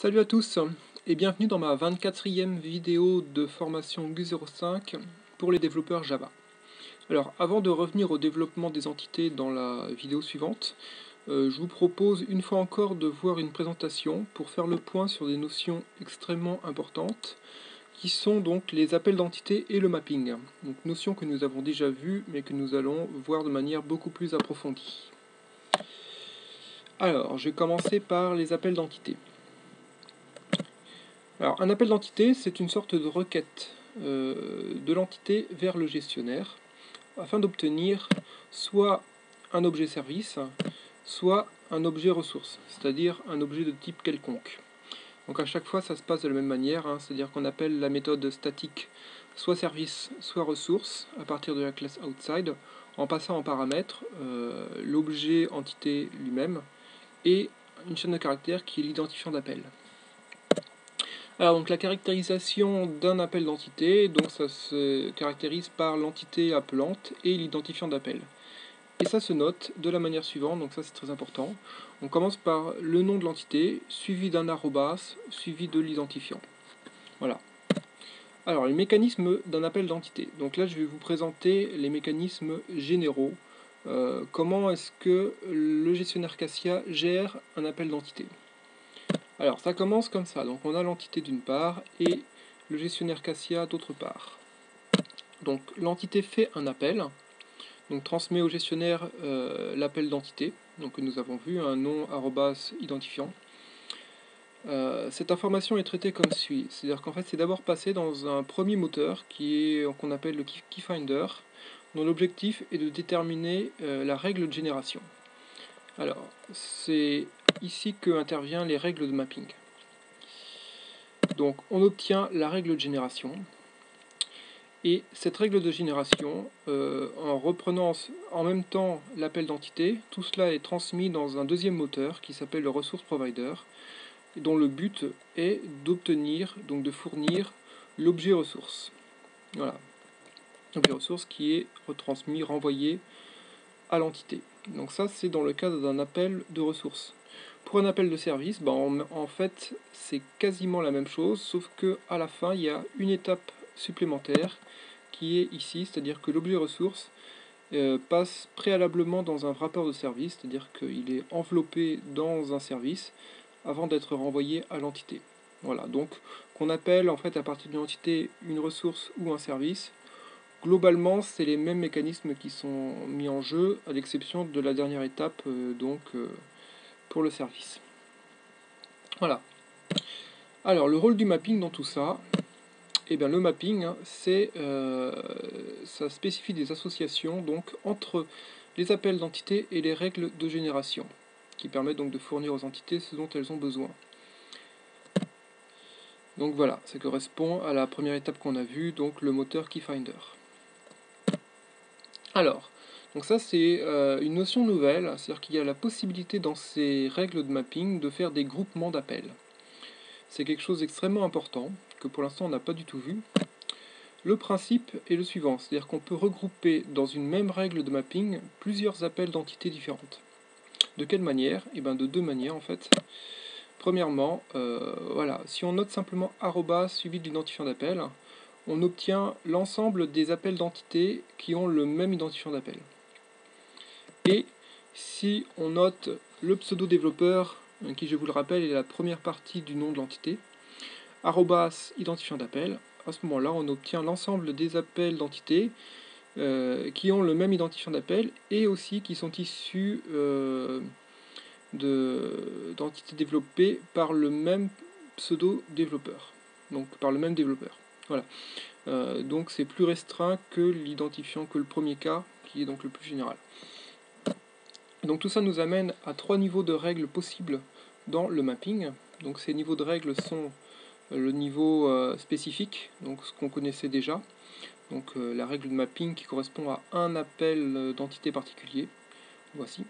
Salut à tous et bienvenue dans ma 24e vidéo de formation GU05 pour les développeurs Java. Alors avant de revenir au développement des entités dans la vidéo suivante, je vous propose une fois encore de voir une présentation pour faire le point sur des notions extrêmement importantes qui sont donc les appels d'entités et le mapping. Donc notions que nous avons déjà vues mais que nous allons voir de manière beaucoup plus approfondie. Alors je vais commencer par les appels d'entités. Alors, un appel d'entité, c'est une sorte de requête de l'entité vers le gestionnaire afin d'obtenir soit un objet service, soit un objet ressource, c'est-à-dire un objet de type quelconque. Donc à chaque fois, ça se passe de la même manière, c'est-à-dire qu'on appelle la méthode statique soit service, soit ressource à partir de la classe outside, en passant en paramètre l'objet entité lui-même et une chaîne de caractères qui est l'identifiant d'appel. Alors donc la caractérisation d'un appel d'entité, donc ça se caractérise par l'entité appelante et l'identifiant d'appel. Et ça se note de la manière suivante, donc ça c'est très important. On commence par le nom de l'entité, suivi d'un arrobas, suivi de l'identifiant. Voilà. Alors les mécanismes d'un appel d'entité. Donc là je vais vous présenter les mécanismes généraux. Comment est-ce que le gestionnaire Cassia gère un appel d'entité? Alors ça commence comme ça, donc on a l'entité d'une part et le gestionnaire Cassia d'autre part. Donc l'entité fait un appel, donc transmet au gestionnaire l'appel d'entité, donc que nous avons vu, un nom arrobas identifiant. Cette information est traitée comme suit, c'est-à-dire qu'en fait c'est d'abord passé dans un premier moteur qu'on appelle le KeyFinder, dont l'objectif est de déterminer la règle de génération. Alors c'est ici que interviennent les règles de mapping. Donc on obtient la règle de génération, et cette règle de génération, en reprenant en même temps l'appel d'entité, tout cela est transmis dans un deuxième moteur qui s'appelle le Resource Provider, dont le but est d'obtenir, donc de fournir l'objet ressource. Voilà, l'objet ressource qui est retransmis, renvoyé à l'entité. Donc ça c'est dans le cadre d'un appel de ressources. Pour un appel de service, en fait c'est quasiment la même chose, sauf qu'à la fin il y a une étape supplémentaire qui est ici, c'est-à-dire que l'objet ressource passe préalablement dans un wrapper de service, c'est-à-dire qu'il est enveloppé dans un service avant d'être renvoyé à l'entité. Voilà, donc qu'on appelle en fait à partir d'une entité une ressource ou un service, globalement c'est les mêmes mécanismes qui sont mis en jeu, à l'exception de la dernière étape, pour le service. Voilà. Alors le rôle du mapping dans tout ça, eh bien, le mapping, ça spécifie des associations donc, entre les appels d'entités et les règles de génération, qui permettent donc de fournir aux entités ce dont elles ont besoin. Donc voilà, ça correspond à la première étape qu'on a vue, donc le moteur KeyFinder. Alors, donc ça c'est une notion nouvelle, c'est-à-dire qu'il y a la possibilité dans ces règles de mapping de faire des groupements d'appels. C'est quelque chose d'extrêmement important, que pour l'instant on n'a pas du tout vu. Le principe est le suivant, c'est-à-dire qu'on peut regrouper dans une même règle de mapping plusieurs appels d'entités différentes. De quelle manière? Eh bien de deux manières en fait. Premièrement, voilà, si on note simplement arrobas suivi de l'identifiant d'appel, on obtient l'ensemble des appels d'entités qui ont le même identifiant d'appel. Et si on note le pseudo-développeur, qui je vous le rappelle est la première partie du nom de l'entité, arrobas identifiant d'appel, à ce moment-là on obtient l'ensemble des appels d'entités qui ont le même identifiant d'appel et aussi qui sont issus d'entités développées par le même pseudo-développeur, donc par le même développeur. Voilà. Donc c'est plus restreint que l'identifiant, que le premier cas, qui est donc le plus général. Donc tout ça nous amène à 3 niveaux de règles possibles dans le mapping. Donc ces niveaux de règles sont le niveau spécifique, donc ce qu'on connaissait déjà, donc la règle de mapping qui correspond à un appel d'entité particulier, voici.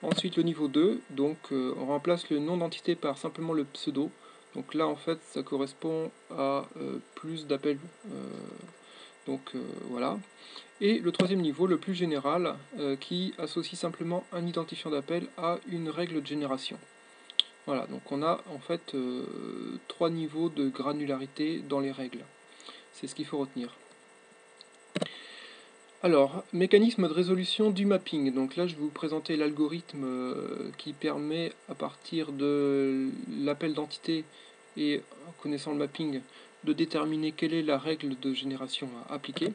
Ensuite le niveau 2, donc on remplace le nom d'entité par simplement le pseudo, donc là en fait ça correspond à plus d'appels, voilà. Et le troisième niveau, le plus général, qui associe simplement un identifiant d'appel à une règle de génération. Voilà, donc on a en fait 3 niveaux de granularité dans les règles. C'est ce qu'il faut retenir. Alors, mécanisme de résolution du mapping. Donc là, je vais vous présenter l'algorithme qui permet, à partir de l'appel d'entité et en connaissant le mapping, de déterminer quelle est la règle de génération à appliquer.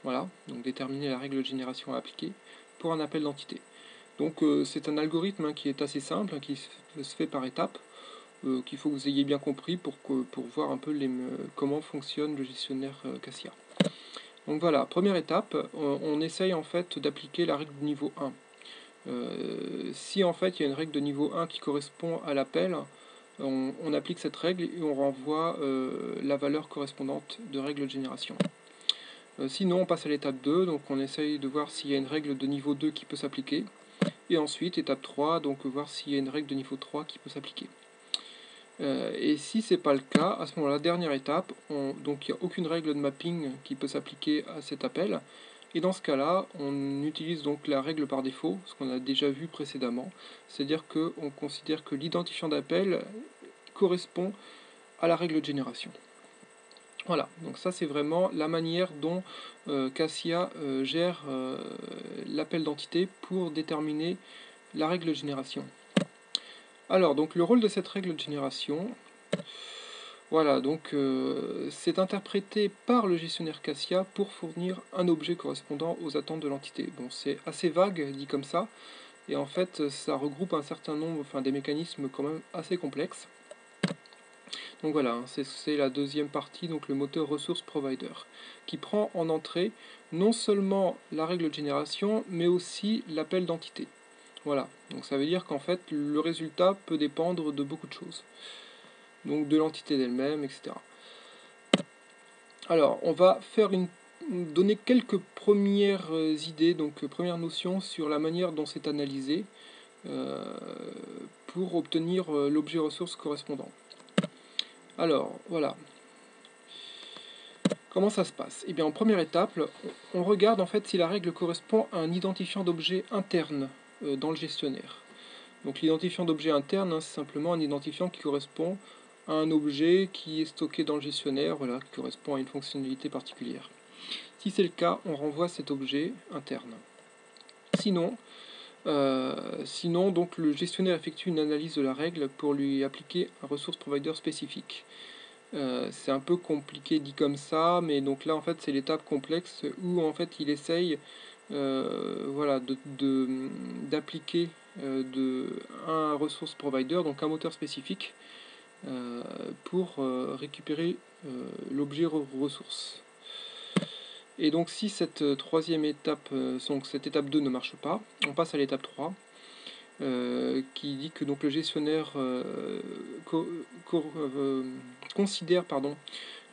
Voilà, donc déterminer la règle de génération à appliquer pour un appel d'entité. Donc c'est un algorithme qui est assez simple, qui se fait par étapes, qu'il faut que vous ayez bien compris pour voir un peu comment fonctionne le gestionnaire Cassia. Donc voilà, première étape, on essaye en fait d'appliquer la règle de niveau 1. Si en fait il y a une règle de niveau 1 qui correspond à l'appel, on applique cette règle et on renvoie la valeur correspondante de règle de génération. Sinon on passe à l'étape 2, donc on essaye de voir s'il y a une règle de niveau 2 qui peut s'appliquer. Et ensuite étape 3, donc voir s'il y a une règle de niveau 3 qui peut s'appliquer. Et si c'est pas le cas, à ce moment-là, dernière étape, donc il n'y a aucune règle de mapping qui peut s'appliquer à cet appel. Et dans ce cas-là, on utilise donc la règle par défaut, ce qu'on a déjà vu précédemment. C'est-à-dire qu'on considère que l'identifiant d'appel correspond à la règle de génération. Voilà, donc ça c'est vraiment la manière dont Cassia gère l'appel d'entité pour déterminer la règle de génération. Alors, donc le rôle de cette règle de génération, voilà, donc c'est interprété par le gestionnaire Cassia pour fournir un objet correspondant aux attentes de l'entité. Bon, c'est assez vague dit comme ça, et en fait ça regroupe un certain nombre, enfin des mécanismes quand même assez complexes. Donc voilà, c'est la deuxième partie, donc le moteur Resource Provider, qui prend en entrée non seulement la règle de génération, mais aussi l'appel d'entité. Voilà, donc ça veut dire qu'en fait le résultat peut dépendre de beaucoup de choses. Donc de l'entité d'elle-même, etc. Alors, on va donner quelques premières idées, donc premières notions sur la manière dont c'est analysé pour obtenir l'objet ressource correspondant. Alors, voilà. Comment ça se passe? Eh bien, en première étape, on regarde en fait si la règle correspond à un identifiant d'objet interne dans le gestionnaire. Donc l'identifiant d'objet interne, hein, c'est simplement un identifiant qui correspond à un objet qui est stocké dans le gestionnaire, voilà, qui correspond à une fonctionnalité particulière. Si c'est le cas, on renvoie cet objet interne. Sinon, donc le gestionnaire effectue une analyse de la règle pour lui appliquer un resource provider spécifique. C'est un peu compliqué dit comme ça, mais donc là en fait c'est l'étape complexe où en fait il essaye voilà, d'appliquer un resource provider, donc un moteur spécifique, pour récupérer l'objet ressource. Et donc si cette troisième étape, donc cette étape 2 ne marche pas, on passe à l'étape 3, qui dit que donc le gestionnaire considère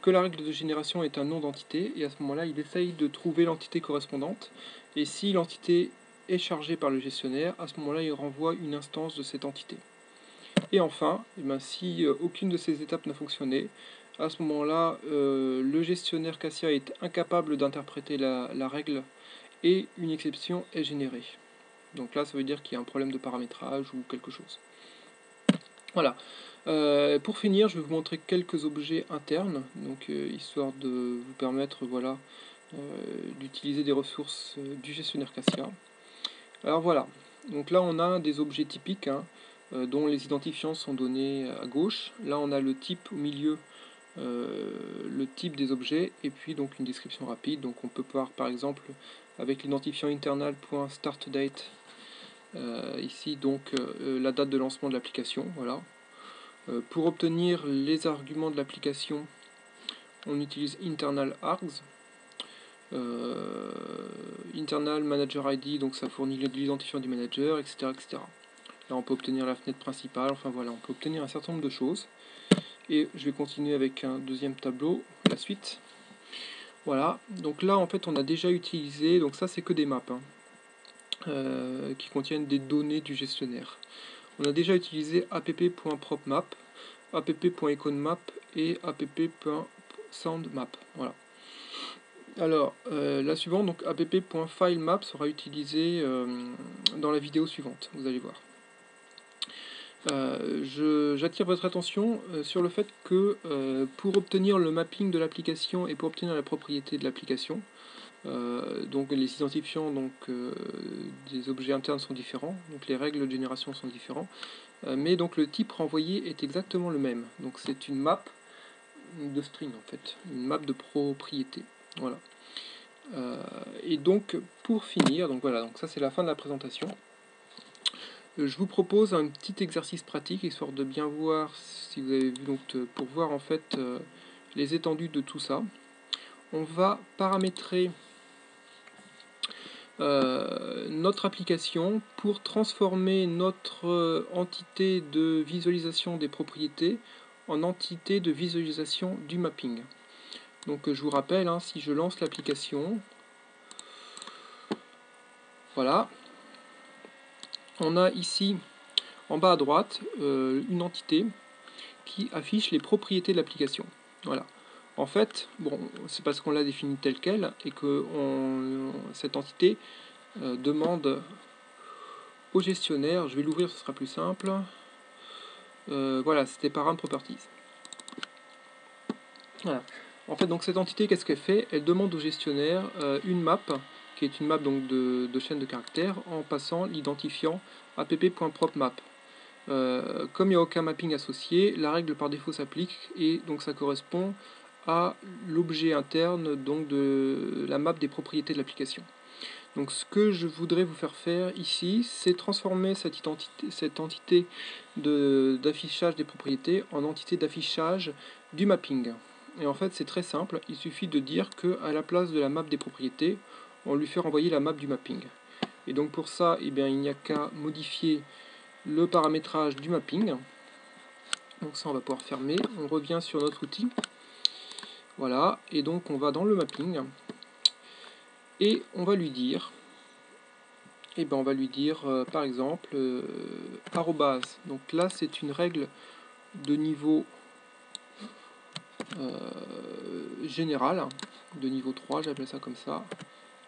que la règle de génération est un nom d'entité, et à ce moment-là il essaye de trouver l'entité correspondante, et si l'entité est chargée par le gestionnaire, à ce moment-là il renvoie une instance de cette entité. Et enfin, si aucune de ces étapes n'a fonctionné, à ce moment-là le gestionnaire Cassia est incapable d'interpréter la règle et une exception est générée. Donc là ça veut dire qu'il y a un problème de paramétrage ou quelque chose. Voilà. Pour finir, je vais vous montrer quelques objets internes, donc histoire de vous permettre voilà, d'utiliser des ressources du gestionnaire Cassia. Alors voilà, donc là on a des objets typiques hein, dont les identifiants sont donnés à gauche. Là on a le type au milieu, le type des objets, et puis donc une description rapide. Donc on peut voir par exemple avec l'identifiant internal.startDate ici donc la date de lancement de l'application. Voilà. Pour obtenir les arguments de l'application, on utilise internal args. Internal manager ID, donc ça fournit l'identifiant du manager, etc., etc. Là on peut obtenir la fenêtre principale, enfin voilà, on peut obtenir un certain nombre de choses. Et je vais continuer avec un deuxième tableau, la suite. Voilà, donc là en fait on a déjà utilisé, donc ça c'est que des maps hein, qui contiennent des données du gestionnaire. On a déjà utilisé app.propmap, app.iconmap et app.soundmap. Voilà. Alors, la suivante, donc app.filemap sera utilisée dans la vidéo suivante, vous allez voir. J'attire votre attention sur le fait que pour obtenir le mapping de l'application et pour obtenir la propriété de l'application, donc les identifiants des objets internes sont différents, donc les règles de génération sont différentes, mais donc le type renvoyé est exactement le même. Donc c'est une map de string en fait, une map de propriété. Voilà. Et donc pour finir, donc voilà, donc ça c'est la fin de la présentation. Je vous propose un petit exercice pratique, histoire de bien voir, si vous avez vu, donc pour voir en fait les étendues de tout ça. On va paramétrer notre application pour transformer notre entité de visualisation des propriétés en entité de visualisation du mapping. Donc je vous rappelle, hein, si je lance l'application, voilà, on a ici en bas à droite une entité qui affiche les propriétés de l'application. Voilà. En fait, bon, c'est parce qu'on l'a définie telle quelle et que cette entité demande au gestionnaire, je vais l'ouvrir, ce sera plus simple. Voilà, c'était param properties. Voilà. En fait, donc cette entité, qu'est-ce qu'elle fait? Elle demande au gestionnaire une map, qui est une map donc de chaîne de caractères, en passant l'identifiant app.propmap. Comme il n'y a aucun mapping associé, la règle par défaut s'applique et donc ça correspond à l'objet interne donc de la map des propriétés de l'application. Donc ce que je voudrais vous faire faire ici, c'est transformer cette entité d'affichage des propriétés en entité d'affichage du mapping. Et en fait c'est très simple, il suffit de dire qu'à la place de la map des propriétés, on lui fait renvoyer la map du mapping. Et donc pour ça, eh bien, il n'y a qu'à modifier le paramétrage du mapping. Donc ça on va pouvoir fermer, on revient sur notre outil. Voilà, et donc on va dans le mapping et on va lui dire, et ben on va lui dire par exemple arrobase. Donc là c'est une règle de niveau général, de niveau 3, j'appelle ça comme ça.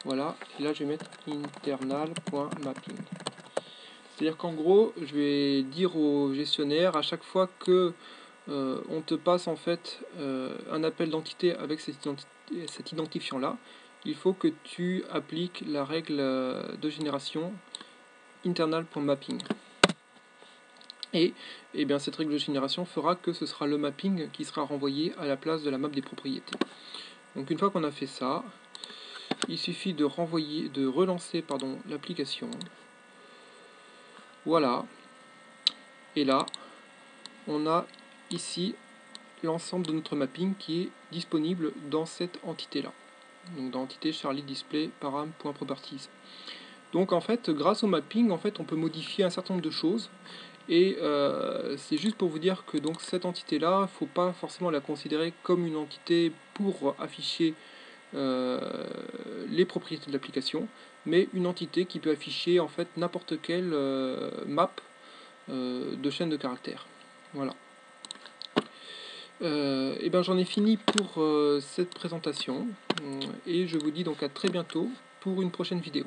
Voilà, et là je vais mettre internal.mapping. C'est-à-dire qu'en gros, je vais dire au gestionnaire à chaque fois que on te passe en fait un appel d'entité avec cet identifiant là, il faut que tu appliques la règle de génération internal.mapping. Et bien cette règle de génération fera que ce sera le mapping qui sera renvoyé à la place de la map des propriétés. Donc une fois qu'on a fait ça, il suffit de relancer l'application. Voilà. Et là, on a ici l'ensemble de notre mapping qui est disponible dans cette entité-là. Donc dans l'entité Charlie Display param.properties. Donc en fait, grâce au mapping, en fait, on peut modifier un certain nombre de choses. Et c'est juste pour vous dire que donc cette entité-là, il ne faut pas forcément la considérer comme une entité pour afficher les propriétés de l'application, mais une entité qui peut afficher en fait n'importe quelle map de chaîne de caractères. Voilà. Et ben j'en ai fini pour cette présentation et je vous dis donc à très bientôt pour une prochaine vidéo.